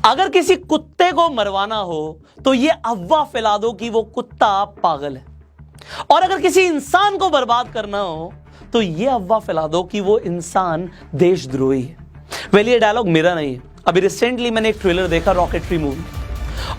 अगर किसी कुत्ते को मरवाना हो तो ये अफवाह फैला दो कि वो कुत्ता पागल है, और अगर किसी इंसान को बर्बाद करना हो तो ये अफवाह फैला दो कि वो इंसान देशद्रोही है। वेल, ये डायलॉग मेरा नहीं है। अभी रिसेंटली मैंने एक ट्रेलर देखा रॉकेटरी मूवी,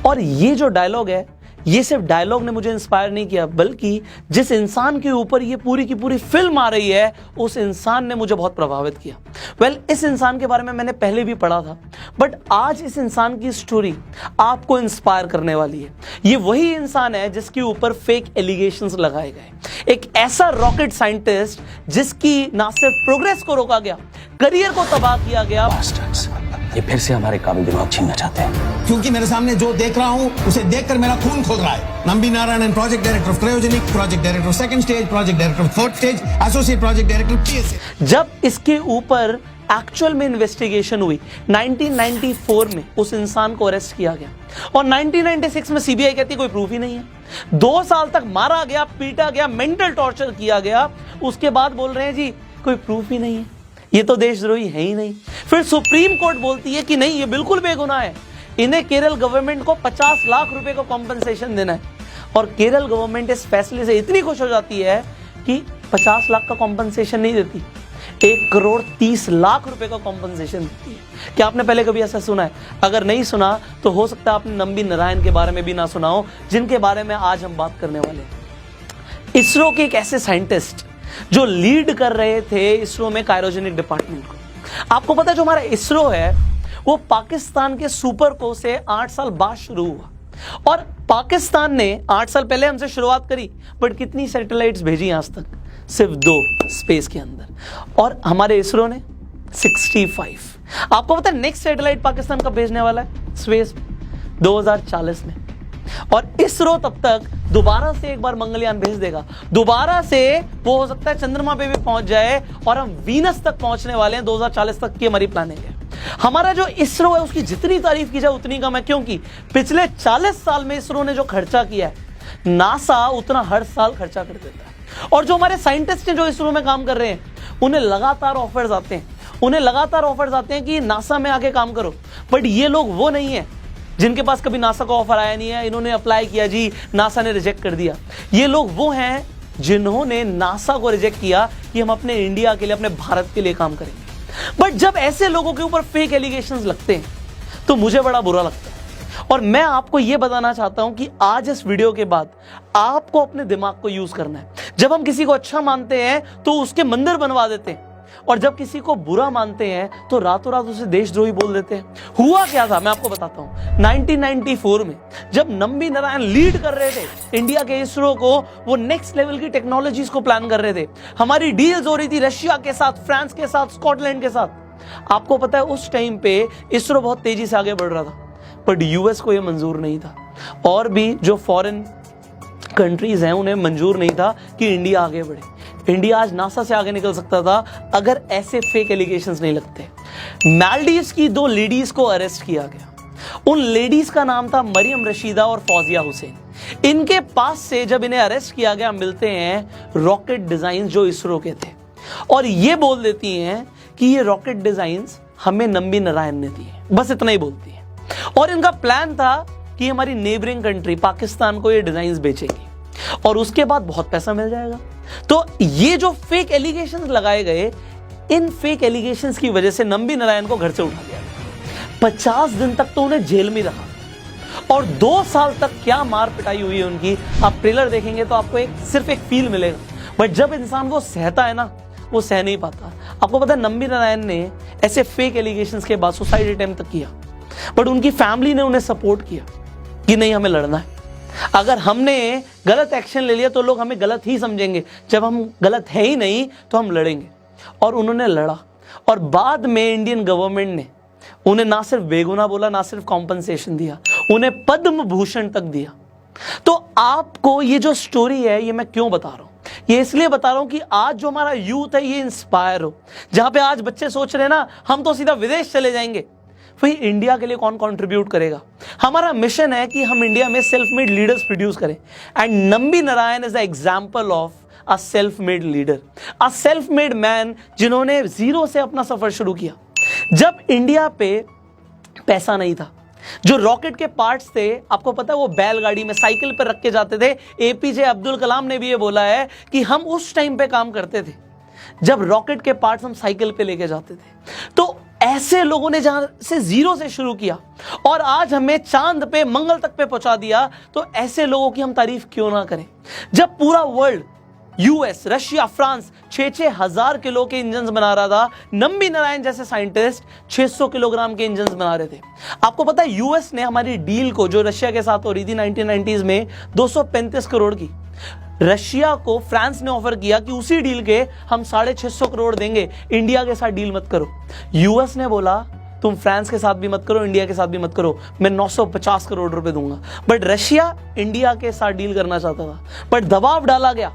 और ये जो डायलॉग है, ये सिर्फ डायलॉग ने मुझे इंस्पायर नहीं किया, बल्कि जिस इंसान के ऊपर ये पूरी की पूरी फिल्म आ रही है उस इंसान ने मुझे बहुत प्रभावित किया। वेल, इस इंसान के बारे में मैंने पहले भी पढ़ा था, बट आज इस इंसान की स्टोरी आपको इंस्पायर करने वाली है। ये वही इंसान है जिसके ऊपर फेक एलिगेशंस लगाए गए, एक ऐसा रॉकेट साइंटिस्ट जिसकी ना सिर्फ प्रोग्रेस को रोका गया, करियर को तबाह किया गया। ये फिर से हमारे काबिल दिमाग छीनना चाहते हैं, क्योंकि मेरे सामने जो देख रहा हूं उसे देखकर मेरा खून खोल रहा है। Nambi Narayanan, project director of cryogenic, project director of second stage, project director of fourth stage, associate project director PSA. जब इसके ऊपर एक्चुअल में इन्वेस्टिगेशन हुई 1994 में, उस इंसान को अरेस्ट किया गया, और 1996 में सीबीआई कहती कोई प्रूफ ही नहीं है। 2 साल तक मारा गया, पीटा गया, मेंटल टॉर्चर किया गया, उसके बाद बोल रहे हैं जी कोई प्रूफ ही नहीं है, ये तो देशद्रोही है ही नहीं। फिर सुप्रीम कोर्ट बोलती है कि नहीं, ये बिल्कुल बेगुनाह है, इन्हें केरल गवर्नमेंट को 50 लाख रुपए को कॉम्पनसेशन देना है। और केरल गवर्नमेंट इस फैसले से इतनी खुश हो जाती है कि 50 लाख का कॉम्पनसेशन नहीं देती, 1,30,00,000 रुपए का कॉम्पनसेशन देती है। क्या आपने पहले कभी ऐसा सुना है? अगर नहीं सुना तो हो सकता है आपने नंबी नारायण के बारे में भी ना सुना हो, जिनके बारे में आज हम बात करने वाले हैं। इसरो के एक ऐसे साइंटिस्ट जो लीड कर रहे थे इसरो में क्रायोजेनिक डिपार्टमेंट को। आपको पता है जो हमारा इसरो है वो पाकिस्तान के सुपर को से 8 साल बाद शुरू हुआ, और पाकिस्तान ने 8 साल पहले हमसे शुरुआत करी, बट कितनी सैटेलाइट्स भेजी आज तक? सिर्फ 2 स्पेस के अंदर, और हमारे इसरो ने 65। आपको पता है नेक्स्ट सैटेलाइट पाकिस्तान का भेजने वाला है स्पेस 2040 में, और इसरो तब तक दोबारा से एक बार मंगलयान भेज देगा, दोबारा से वो हो सकता है चंद्रमा पे भी पहुंच जाए, और हम वीनस तक पहुंचने वाले हैं। 2040 तक की हमारी प्लानिंग है। हमारा जो इसरो है उसकी जितनी तारीफ की जाए उतनी कम है, क्योंकि पिछले 40 साल में इसरो ने जो खर्चा किया है, नासा उतना हर साल खर्चा कर देता है। और जो हमारे साइंटिस्ट हैं जो इसरो में काम कर रहे हैं, उन्हें लगातार ऑफर्स आते हैं कि नासा में आके काम करो, बट ये लोग वो नहीं है जिनके पास कभी नासा का ऑफर आया नहीं है, इन्होंने अप्लाई किया जी, नासा ने रिजेक्ट कर दिया। ये लोग वो हैं जिन्होंने नासा को रिजेक्ट किया कि हम अपने इंडिया के लिए, अपने भारत के लिए काम करेंगे। बट जब ऐसे लोगों के ऊपर फेक एलिगेशंस लगते हैं तो मुझे बड़ा बुरा लगता है, और मैं आपको यह बताना चाहता हूं कि आज इस वीडियो के बाद आपको अपने दिमाग को यूज करना है। जब हम किसी को अच्छा मानते हैं तो उसके मंदिर बनवा देते हैं, और जब किसी को बुरा मानते हैं तो रातों रात उसे देशद्रोही बोल देते हैं। हुआ क्या था मैं आपको बताता हूं। 1994 में जब नंबी नारायण लीड कर रहे थे इंडिया के इसरो को, वो नेक्स्ट लेवल की टेक्नोलॉजीज को प्लान कर रहे थे। हमारी डील्स हो रही थी रशिया के साथ, फ्रांस के साथ, स्कॉटलैंड के साथ। आपको पता है उस टाइम पे इसरो बहुत तेजी से आगे बढ़ रहा था, बट यूएस को यह मंजूर नहीं था, और भी जो फॉरेन कंट्रीज हैं उन्हें मंजूर नहीं था कि इंडिया आगे बढ़े। इंडिया आज नासा से आगे निकल सकता था अगर ऐसे फेक एलिगेशंस नहीं लगते। मालदीव्स की 2 लेडीज को अरेस्ट किया गया। उन लेडीज का नाम था मरियम रशीदा और फौजिया हुसैन। इनके पास से जब इन्हें अरेस्ट किया गया मिलते हैं रॉकेट डिजाइन जो इसरो के थे, और ये बोल देती हैं कि ये रॉकेट डिजाइन्स हमें नंबी नारायण ने दिए, बस इतना ही बोलती हैं। और इनका प्लान था कि हमारी नेबरिंग कंट्री पाकिस्तान को ये डिजाइन्स बेचेगी, और उसके बाद बहुत पैसा मिल जाएगा। तो ये जो फेक एलिगेशंस लगाए गए, इन फेक एलिगेशंस की वजह से नंबी नारायण को घर से उठा दिया गया। 50 दिन तक तो उन्हें जेल में रखा, और 2 साल तक क्या मार पिटाई हुई है उनकी। आप ट्रेलर देखेंगे तो आपको सिर्फ एक फील मिलेगा, बट जब इंसान वो सहता है ना, वो सह नहीं पाता। आपको पता है नंबी नारायण ने ऐसे फेक एलिगेशंस के बाद सुसाइड अटेम्प्ट तक किया, बट उनकी फैमिली ने उन्हें सपोर्ट किया कि नहीं, हमें लड़ना है। अगर हमने गलत एक्शन ले लिया तो लोग हमें गलत ही समझेंगे, जब हम गलत है ही नहीं तो हम लड़ेंगे। और उन्होंने लड़ा, और बाद में इंडियन गवर्नमेंट ने उन्हें ना सिर्फ बेगुनाह बोला, ना सिर्फ कॉम्पनसेशन दिया, उन्हें पद्म भूषण तक दिया। तो आपको ये जो स्टोरी है ये मैं क्यों बता रहा हूं? ये इसलिए बता रहा हूं कि आज जो हमारा यूथ है ये इंस्पायर हो। जहां पे आज बच्चे सोच रहे हैं ना हम तो सीधा विदेश चले जाएंगे, वही इंडिया के लिए कौन कंट्रीब्यूट करेगा? हमारा मिशन है कि हम इंडिया में सेल्फ मेड लीडर्स प्रोड्यूस करें, and Nambi Narayan is the example of a self made leader, a self made man जिन्होंने जीरो से अपना सफर शुरू किया। जब इंडिया पे पैसा नहीं था, जो रॉकेट के पार्ट्स थे, आपको पता है वो बैलगाड़ी में साइकिल पर रख के जाते थे। एपीजे अब्दुल कलाम ने भी ये बोला है कि हम उस टाइम पे काम करते थे जब रॉकेट के पार्ट्स हम साइकिल पे लेके जाते थे। तो ऐसे लोगों ने जहां से जीरो से शुरू किया और आज हमें चांद पे, मंगल तक पे पहुंचा दिया, तो ऐसे लोगों की हम तारीफ क्यों ना करें। जब पूरा वर्ल्ड, यूएस, रशिया, फ्रांस 6-6 हजार किलो के इंजन बना रहा था, नंबी नारायण जैसे साइंटिस्ट 600 किलोग्राम के इंजन बना रहे थे। आपको पता है यूएस ने हमारी डील को, जो रशिया के साथ हो रही थी 1990s में, 235 करोड़ की, रशिया को फ्रांस ने ऑफर किया कि उसी डील के हम 650 करोड़ देंगे, इंडिया के साथ डील मत करो। यूएस ने बोला तुम फ्रांस के साथ भी मत करो, इंडिया के साथ भी मत करो, मैं 950 करोड़ रुपए दूंगा। बट रशिया इंडिया के साथ डील करना चाहता था, बट दबाव डाला गया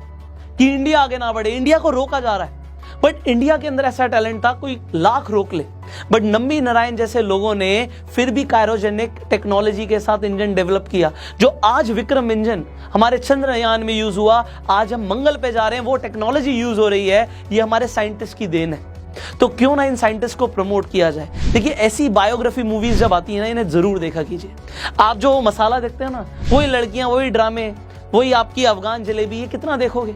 कि इंडिया आगे ना बढ़े, इंडिया को रोका जा रहा है। बट इंडिया के अंदर ऐसा टैलेंट था, कोई लाख रोक ले, बट नंबी नारायण जैसे लोगों ने फिर भी क्रायोजेनिक टेक्नोलॉजी के साथ इंजन डेवलप किया, जो आज विक्रम इंजन हमारे चंद्रयान में यूज हुआ। आज हम मंगल पे जा रहे हैं, वो टेक्नोलॉजी यूज हो रही है, ये हमारे साइंटिस्ट की देन है। तो क्यों ना इन साइंटिस्ट को प्रमोट किया जाए। देखिए, ऐसी बायोग्राफी मूवीज जब आती है ना, इन्हें जरूर देखा कीजिए। आप जो मसाला देखते हैं ना, वही लड़कियां, वही ड्रामे, वही आपकी अफगान जलेबी, ये कितना देखोगे।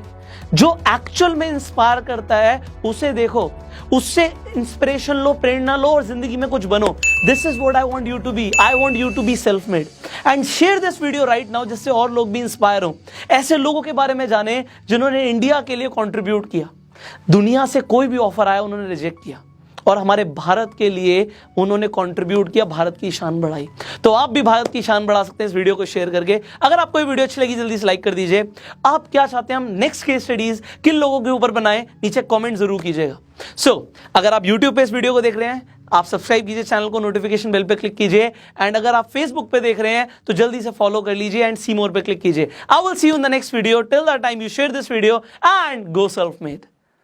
जो एक्चुअल में इंस्पायर करता है उसे देखो, उससे इंस्पिरेशन लो, प्रेरणा लो और जिंदगी में कुछ बनो। This is what I want you to be. I want you to be self made and share this video right now, जिससे और लोग भी इंस्पायर हो। ऐसे लोगों के बारे में जाने जिन्होंने इंडिया के लिए कंट्रीब्यूट किया। दुनिया से कोई भी ऑफर आया उन्होंने रिजेक्ट किया और हमारे भारत के लिए उन्होंने कंट्रीब्यूट किया, भारत की शान बढ़ाई। तो आप भी भारत की शान बढ़ा सकते हैं इस वीडियो को शेयर करके। अगर आपको ये वीडियो अच्छी लगी जल्दी से लाइक कर दीजिए। आप क्या चाहते हैं हम नेक्स्ट केस स्टडीज किन लोगों के ऊपर बनाएं, नीचे कमेंट जरूर कीजिएगा। अगर आप यूट्यूब पे इस वीडियो को देख रहे हैं, आप सब्सक्राइब कीजिए चैनल को, नोटिफिकेशन बेल पे क्लिक कीजिए। एंड अगर आप फेसबुक पे देख रहे हैं तो जल्दी से फॉलो कर लीजिए एंड सी मोर पे क्लिक कीजिए। I will see you in the next video. Till that time you share this video and go self made.